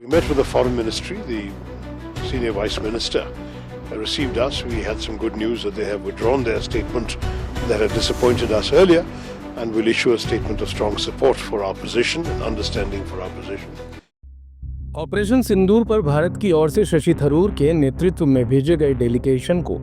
We met with the Foreign Ministry. The Senior Vice Minister received us. We had some good news that they have withdrawn their statement that had disappointed us earlier and will issue a statement of strong support for our position and understanding for our position. Operation Sindoor पर भारत की ओर से शशि थरूर के नेतृत्व में भेजे गए delegation को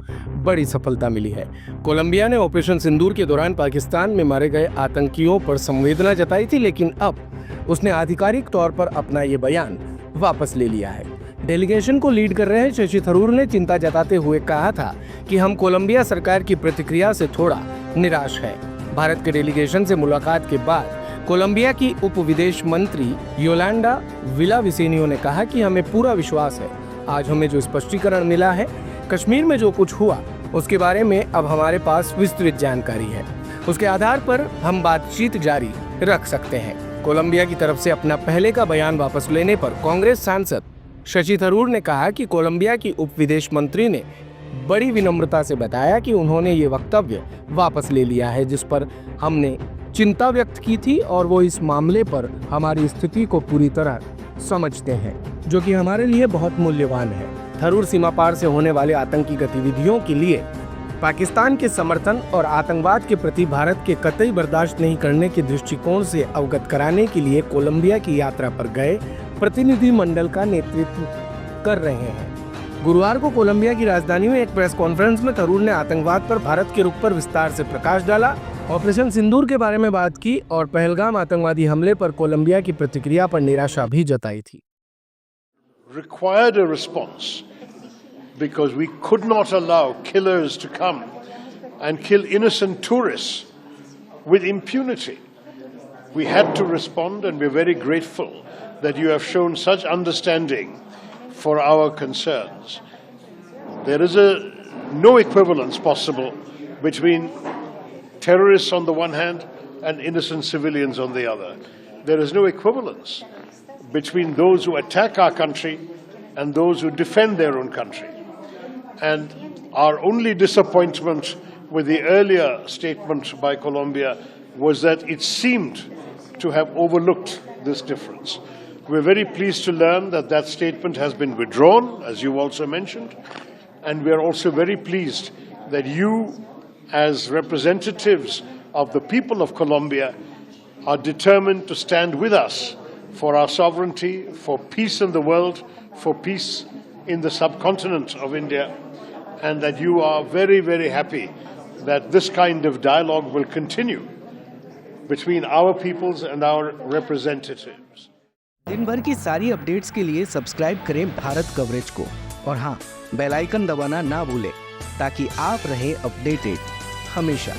बड़ी सफलता मिली है। कोलंबिया ने ऑपरेशन सिंदूर के दौरान पाकिस्तान में मारे गए आतंकियों पर संवेदना जताई थी, लेकिन अब उसने आधिकारिक तौर पर अपना ये बयान वापस ले लिया है। डेलीगेशन को लीड कर रहे शशि थरूर ने चिंता जताते हुए कहा था कि हम कोलंबिया सरकार की प्रतिक्रिया से थोड़ा निराश हैं। भारत के डेलीगेशन से मुलाकात के बाद कोलंबिया की उप विदेश मंत्री योलांडा विलाविसेनियो ने कहा कि हमें पूरा विश्वास है, आज हमें जो स्पष्टीकरण मिला है, कश्मीर में जो कुछ हुआ उसके बारे में अब हमारे पास विस्तृत जानकारी है, उसके आधार पर हम बातचीत जारी रख सकते हैं। कोलंबिया की तरफ से अपना पहले का बयान वापस लेने पर कांग्रेस सांसद शशि थरूर ने कहा कि कोलंबिया की उप विदेश मंत्री ने बड़ी विनम्रता से बताया कि उन्होंने ये वक्तव्य वापस ले लिया है, जिस पर हमने चिंता व्यक्त की थी और वो इस मामले पर हमारी स्थिति को पूरी तरह समझते हैं, जो कि हमारे लिए बहुत मूल्यवान है। थरूर सीमा पार से होने वाले आतंकी गतिविधियों के लिए पाकिस्तान के समर्थन और आतंकवाद के प्रति भारत के कतई बर्दाश्त नहीं करने के दृष्टिकोण से अवगत कराने के लिए कोलंबिया की यात्रा पर गए प्रतिनिधि मंडल का नेतृत्व कर रहे हैं। गुरुवार को कोलंबिया की राजधानी में एक प्रेस कॉन्फ्रेंस में थरूर ने आतंकवाद पर भारत के रुख पर विस्तार से प्रकाश डाला, ऑपरेशन सिंदूर के बारे में बात की और पहलगाम आतंकवादी हमले पर कोलंबिया की प्रतिक्रिया पर निराशा भी जताई थी। Required a response because we could not allow killers to come and kill innocent tourists with impunity. We had to respond, and we're very grateful that you have shown such understanding for our concerns. There is no equivalence possible between terrorists on the one hand and innocent civilians on the other. There is no equivalence between those who attack our country and those who defend their own country. And our only disappointment with the earlier statement by Colombia was that it seemed to have overlooked this difference. We're very pleased to learn that that statement has been withdrawn, as you also mentioned, and we're also very pleased that you, as representatives of the people of Colombia, are determined to stand with us for our sovereignty, for peace in the world, for peace in the subcontinent of India, and that you are very, very happy that this kind of dialogue will continue between our peoples and our representatives. दिन भर की सारी updates के लिए subscribe करें Bharat coverage को और हाँ, बेल आइकन दबाना ना भूलें ताकि आप रहे अपडेटेड हमेशा।